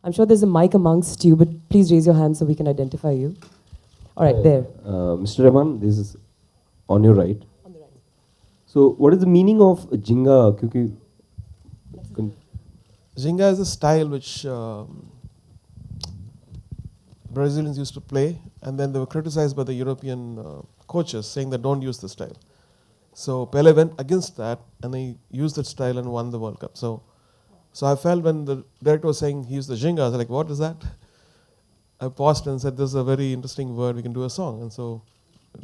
I'm sure there's a mic amongst you, but please raise your hand so we can identify you. All right, there. Mr. Rahman, this is on your right. On the right. So, what is the meaning of Jinga? Kyunki Ginga is a style which Brazilians used to play, and then they were criticized by the European coaches saying that don't use the style. So Pele went against that, and he used that style and won the World Cup. So I felt when the director was saying he used the Ginga, I was like, what is that? I paused and said, this is a very interesting word, we can do a song. And so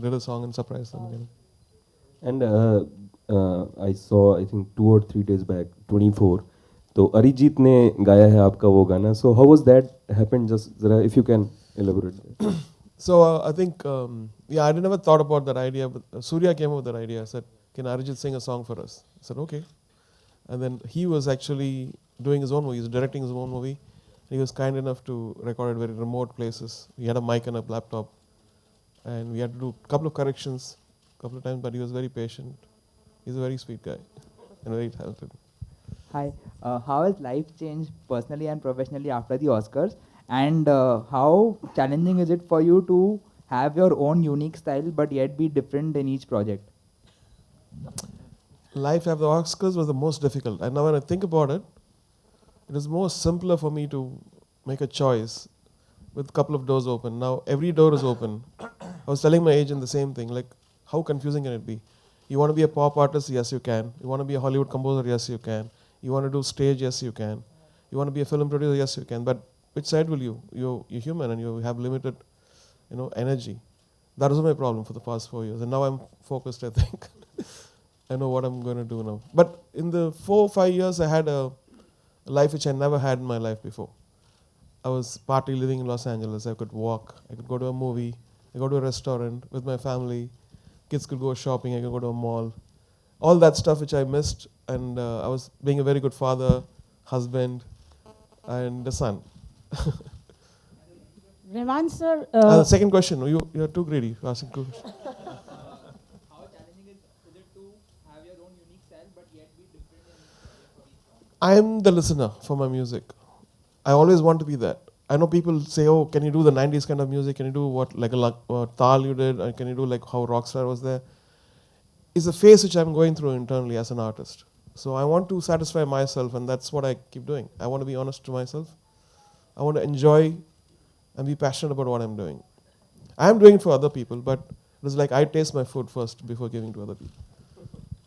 did a song and surprised them again. And I saw, I think 2 or 3 days back, 24. तो अरिजीत ने गाया है आपका वो गाना. So how was that happened? Just जरा if you can elaborate. So I think, I never thought about that idea, but Surya came up with that idea. I said, can Arijit sing a song for us? I said, okay. And then he was actually doing his own movie, he was directing his own movie. He was kind enough to record at very remote places. He had a mic and a laptop. And we had to do a couple of corrections, a couple of times, but he was very patient. He's a very sweet guy and very talented. Hi, how has life changed personally and professionally after the Oscars? And how challenging is it for you to have your own unique style but yet be different in each project? Life after the Oscars was the most difficult. And now when I think about it, it is more simpler for me to make a choice with a couple of doors open. Now every door is open. I was telling my agent the same thing, like how confusing can it be? You want to be a pop artist? Yes, you can. You want to be a Hollywood composer? Yes, you can. You want to do stage? Yes, you can. You want to be a film producer? Yes, you can. But which side will you? You're human and you have limited, energy. That was my problem for the past 4 years. And now I'm focused, I think. I know what I'm going to do now. But in the 4 or 5 years, I had a life which I never had in my life before. I was partly living in Los Angeles. I could walk. I could go to a movie. I go to a restaurant with my family. Kids could go shopping. I could go to a mall. All that stuff which I missed. And I was being a very good father, husband, and a son. Rahman sir. The second question. You're too greedy. Asking two questions. How challenging is it to have your own unique style but yet be different in each song? I'm the listener for my music. I always want to be that. I know people say, oh, can you do the 90s kind of music? Can you do what Tal you did? Or can you do like how Rockstar was there? It's a phase which I'm going through internally as an artist. So I want to satisfy myself, and that's what I keep doing. I want to be honest to myself. I want to enjoy and be passionate about what I'm doing. I'm doing it for other people, but it's like I taste my food first before giving to other people.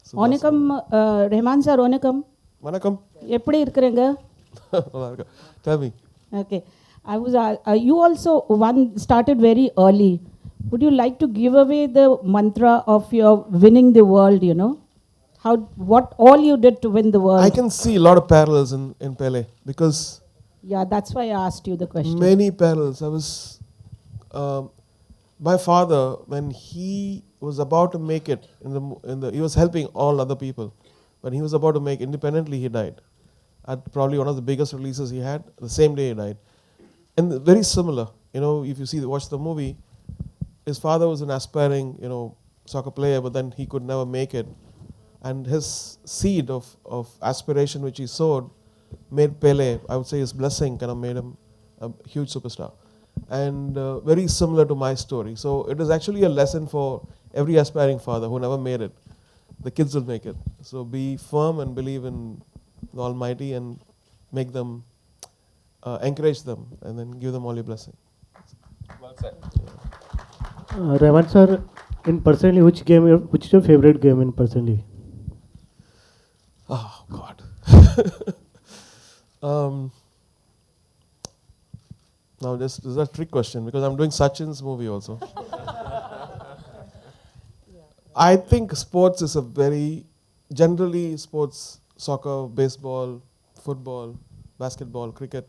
So Onakam, Rahman sir, Onakam. Vanakkam. எப்படி இருக்கிறீங்க? Tell me. Okay. I was. You also started very early. Would you like to give away the mantra of your winning the world? What all you did to win the world? I can see a lot of parallels in PELE because. Yeah, that's why I asked you the question. Many parallels. My father, when he was about to make it he was helping all other people. When he was about to make independently, he died. At probably one of the biggest releases he had, the same day he died. And very similar, if you watch the movie, his father was an aspiring, soccer player, but then he could never make it. And his seed of aspiration which he sowed made Pele, I would say his blessing kind of made him a huge superstar. And very similar to my story. So it is actually a lesson for every aspiring father who never made it. The kids will make it. So be firm and believe in the Almighty and make them, encourage them, and then give them all your blessing. Well said. Rahman sir, in personally, which is your favorite game in personally? Oh God. Now this is a trick question because I'm doing Sachin's movie also. I think sports is generally sports, soccer, baseball, football, basketball, cricket,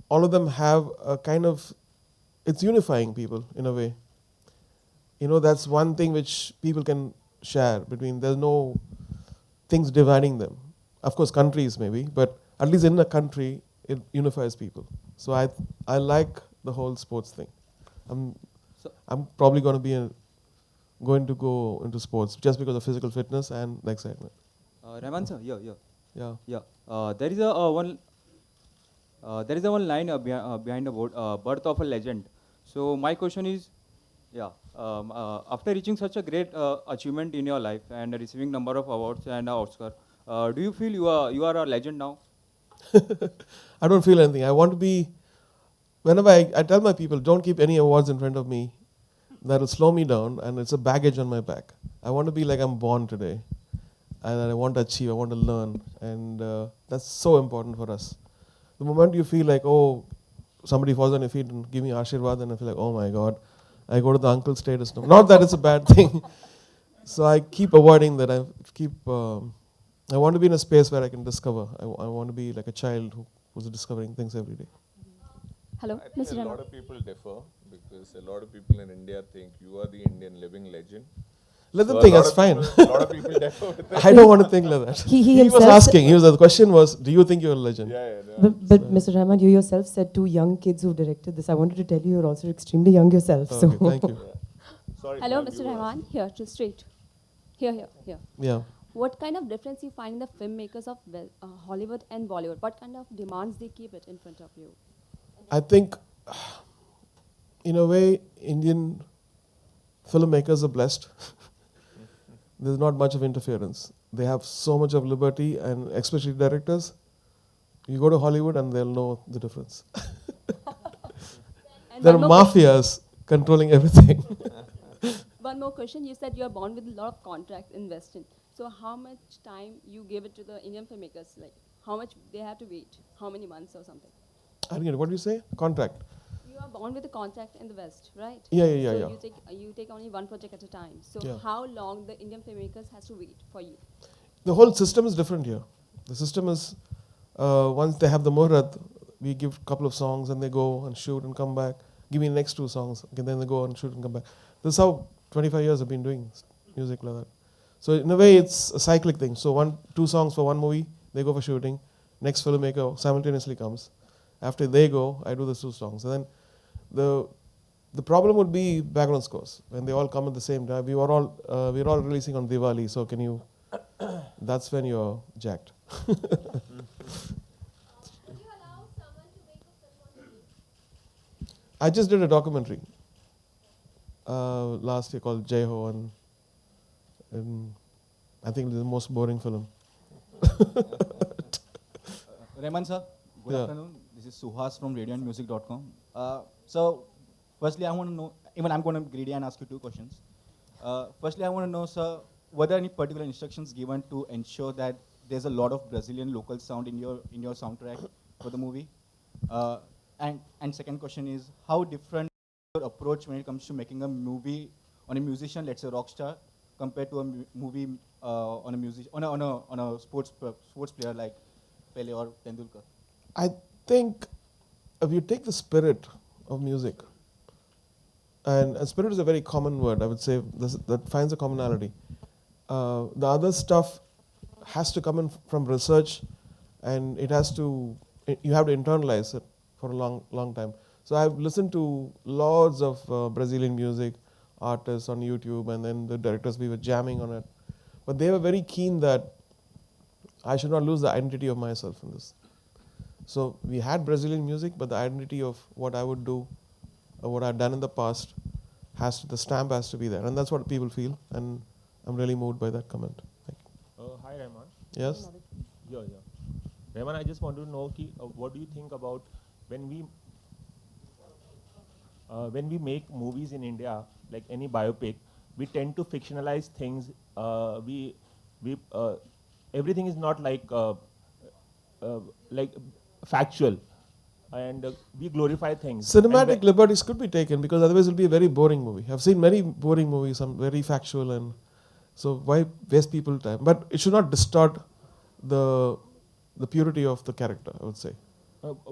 all of them have a kind of, it's unifying people in a way. That's one thing which people can share between, there's no things dividing them. Of course, countries maybe, but at least in a country, it unifies people. So I like the whole sports thing. I'm probably going to go into sports just because of physical fitness and the excitement. Rahman sir, yeah. Yeah. There is a one. There is a one line behind the word, birth of a legend. So my question is, after reaching such a great achievement in your life and receiving number of awards and Oscar, do you feel you are a legend now? I don't feel anything. I want to be, whenever I tell my people, don't keep any awards in front of me. That will slow me down and it's a baggage on my back. I want to be like I'm born today. And I want to achieve, I want to learn. And that's so important for us. The moment you feel like, oh, somebody falls on your feet and give me Ashirwad, and I feel like, oh my God, I go to the uncle status now. Not that it's a bad thing. So I keep avoiding that. I want to be in a space where I can discover. I want to be like a child who's discovering things every day. Hello, I think Mr. a Rahman. lot of people differ because a lot of people in India think you are the Indian living legend. Let So them a think, lot that's of fine. people- A lot of people differ with that. I don't want to think like that. He was himself asking, the question was, do you think you're a legend? But Mr. Rahman, you yourself said two young kids who directed this. I wanted to tell you you're also extremely young yourself. Okay, so thank you. Sorry, Hello, ma'am, Mr. you were Rahman. Here, just straight. Here. Yeah. What kind of difference you find in the filmmakers of Hollywood and Bollywood? What kind of demands they keep it in front of you? I think, in a way, Indian filmmakers are blessed. There's not much of interference. They have so much of liberty, and especially directors. You go to Hollywood and they'll know the difference. And There are one more question- mafias controlling everything. One more question. You said you are born with a lot of contracts in Western. So how much time you give it to the Indian filmmakers? Like how much they have to wait? How many months or something? I don't get it. What do you say? Contract. You are born with a contract in the West, right? Yeah. So you take only one project at a time. So Yeah. how long the Indian filmmakers has to wait for you? The whole system is different here. The system is, once they have the muhurat, we give a couple of songs and they go and shoot and come back. Give me the next two songs, okay, then they go and shoot and come back. This is how 25 years I've been doing music like that. So in a way, it's a cyclic thing. So two songs for one movie, they go for shooting. Next filmmaker simultaneously comes. After they go, I do the two songs. And then the problem would be background scores. When they all come at the same time, we're all releasing on Diwali, so can you, that's when you're jacked. I just did a documentary last year called Jai Ho, and I think it's the most boring film. Rahman sir, good Yeah. afternoon. This is Suhas from radioandmusic.com. So, firstly, I want to know, even I'm going to be greedy and ask you two questions. Firstly, I want to know, sir, were there any particular instructions given to ensure that there's a lot of Brazilian local sound in your soundtrack for the movie? And second question is, how different is your approach when it comes to making a movie on a musician, let's say rock star, compared to a movie on a sports player like Pele or Tendulkar? I think if you take the spirit of music, and spirit is a very common word, I would say that finds a commonality. The other stuff has to come in from research, and you have to internalize it for a long time. So I've listened to lots of Brazilian music artists on YouTube, and then the directors, we were jamming on it. But they were very keen that I should not lose the identity of myself in this. So we had Brazilian music, but the identity of what I would do, or what I've done in the past, the stamp has to be there. And that's what people feel, and I'm really moved by that comment. Thank you. Hi, Rahman. Yes? Yeah. Rahman, I just want to know what do you think about when we make movies in India, like any biopic, we tend to fictionalize things. Everything is not like factual, and we glorify things. Cinematic liberties could be taken, because otherwise it'll be a very boring movie. I've seen many boring movies, some very factual, and so why waste people's time? But it should not distort the purity of the character, I would say.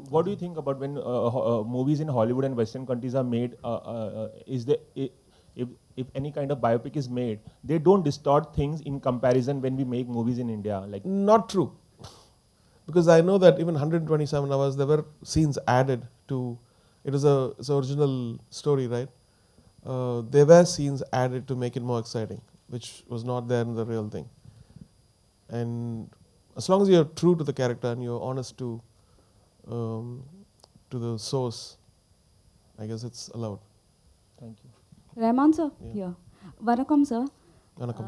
What do you think about when movies in Hollywood and Western countries are made? If any kind of biopic is made, they don't distort things in comparison when we make movies in India. Like not true, because I know that even 127 hours there were scenes added to. It's an original story, right? There were scenes added to make it more exciting, which was not there in the real thing. And as long as you're true to the character and you're honest to to the source, I guess it's allowed. Thank you. Rahman sir, Yeah. here. வணக்கம் sir. Vanakkam.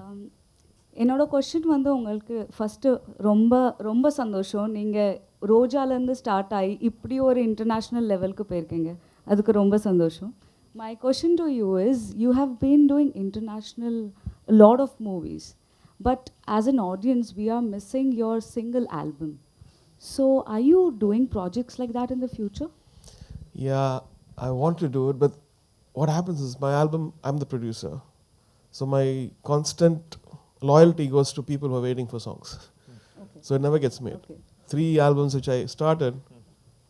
என்னோட question வந்து உங்களுக்கு first ரொம்ப ரொம்ப சந்தோஷம். நீங்கள் ரோஜாலேருந்து start ஆகி இப்படி ஒரு இன்டர்நேஷ்னல் லெவலுக்கு போயிருக்கீங்க. அதுக்கு ரொம்ப சந்தோஷம். My question to you is, you have been doing international lot of movies, but as an audience we are missing your single album. So are you doing projects like that in the future? Yeah, I want to do it, but what happens is my album, I'm the producer. So my constant loyalty goes to people who are waiting for songs. Okay. So it never gets made. Okay. 3 albums which I started,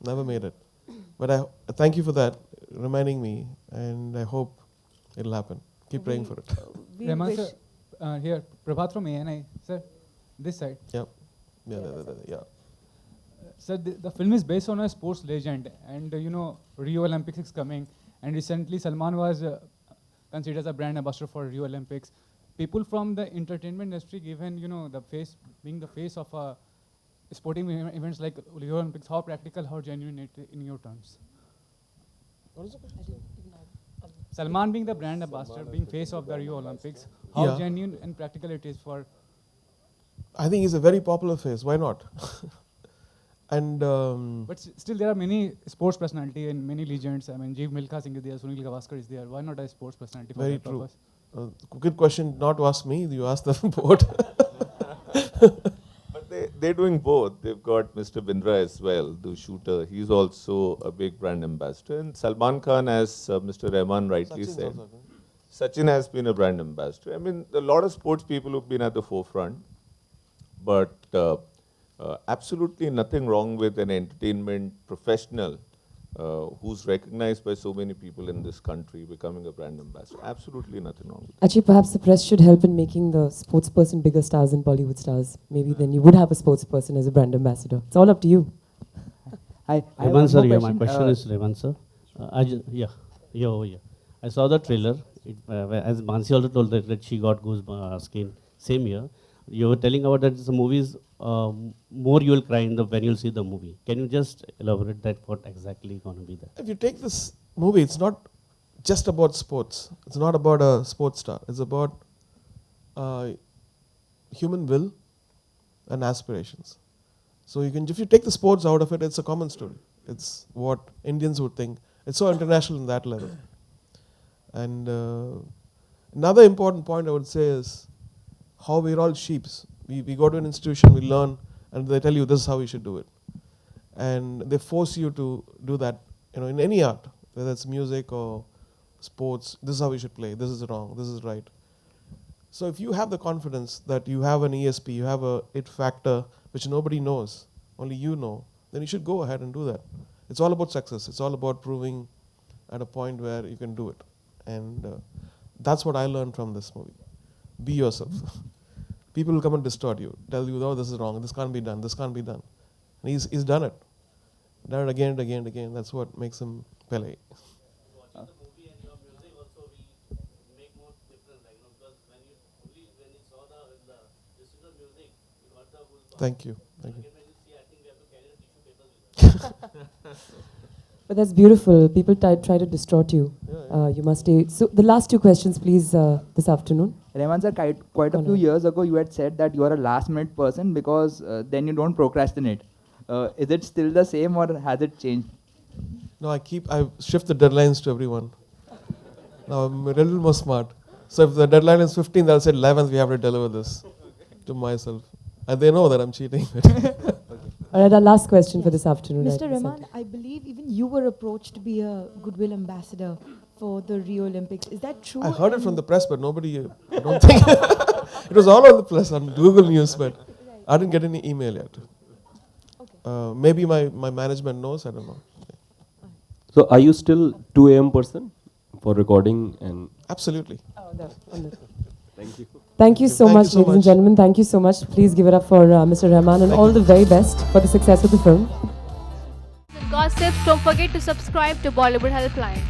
never made it. But I thank you for that, reminding me, and I hope it'll happen. Keep praying for it. We Rahman wish. sir, here, Prabhat from ANI. Sir, this side. Yep. Yeah. Sir, the film is based on a sports legend, and you know, Rio Olympics is coming, and recently Salman was considered as a brand ambassador for Rio Olympics. People from the entertainment industry, given you know being the face of sporting events like Rio Olympics, how practical, how genuine it in your terms? What is it? Salman being the brand ambassador, being face of the Rio Olympics, how Yeah. genuine and practical it is for. I think he's a very popular face. Why not? And But still, there are many sports personality and many legends. I mean, Jeev Milkha Singh is there, Sunil Gavaskar is there. Why not a sports personality? For very that true. purpose? Good question. Not to ask me. You ask the board. But they're doing both. They've got Mr. Bindra as well, the shooter. He's also a big brand ambassador. And Salman Khan, as Mr. Rahman rightly Sachin's said, also, Sachin has been a brand ambassador. I mean, a lot of sports people who've been at the forefront, but absolutely nothing wrong with an entertainment professional who's recognized by so many people in this country becoming a brand ambassador. Absolutely nothing wrong with that. Actually, perhaps the press should help in making the sports person bigger stars than Bollywood stars. Maybe then you would have a sports person as a brand ambassador. It's all up to you. I Rahman sir, yeah, my question is Rahman sir. I saw the trailer. As Mansi also told that she got goosebumps skin. Same here. You were telling about that the movies, more you will cry when you'll see the movie. Can you just elaborate that what exactly going to be there? if you take this movie, it's not just about sports. It's not about a sports star. It's about human will and aspirations. So if you take the sports out of it, it's a common story. It's what Indians would think. It's so international in that level. And another important point I would say is how we're all sheeps. We go to an institution, we learn, and they tell you this is how you should do it. And they force you to do that, in any art, whether it's music or sports. This is how you should play. This is wrong. This is right. So if you have the confidence that you have an ESP, you have a it factor which nobody knows, only you know, then you should go ahead and do that. It's all about success. It's all about proving at a point where you can do it. And that's what I learned from this movie. Be yourself. People will come and distort you, tell you, oh, this is wrong, this can't be done, this can't be done. And he's done it. Done it again and again and again. That's what makes him PELE. Thank you. Thank you. But that's beautiful. People try to distort you. You must stay. So the last 2 questions, please, this afternoon. Rahman sir, quite a few years ago, you had said that you are a last-minute person because then you don't procrastinate. Is it still the same or has it changed? No, I shift the deadlines to everyone. Now I'm a little more smart. So if the deadline is 15th, I'll say 11th we have to deliver this to myself. And they know that I'm cheating. All right, our last question for this afternoon. Mr. Rahman, I believe even you were approached to be a goodwill ambassador for the Rio Olympics. Is that true? I heard it from the press, but nobody, I don't think. It was all on the press, on Google News, but I didn't get any email yet. Maybe my management knows, I don't know. So are you still 2 a.m. person for recording and? Absolutely. Thank you. Thank you so much, ladies and gentlemen. Thank you so much. Please give it up for Mr. Rahman and all the very best for the success of the film. Gossips, don't forget to subscribe to Bollywood Helpline.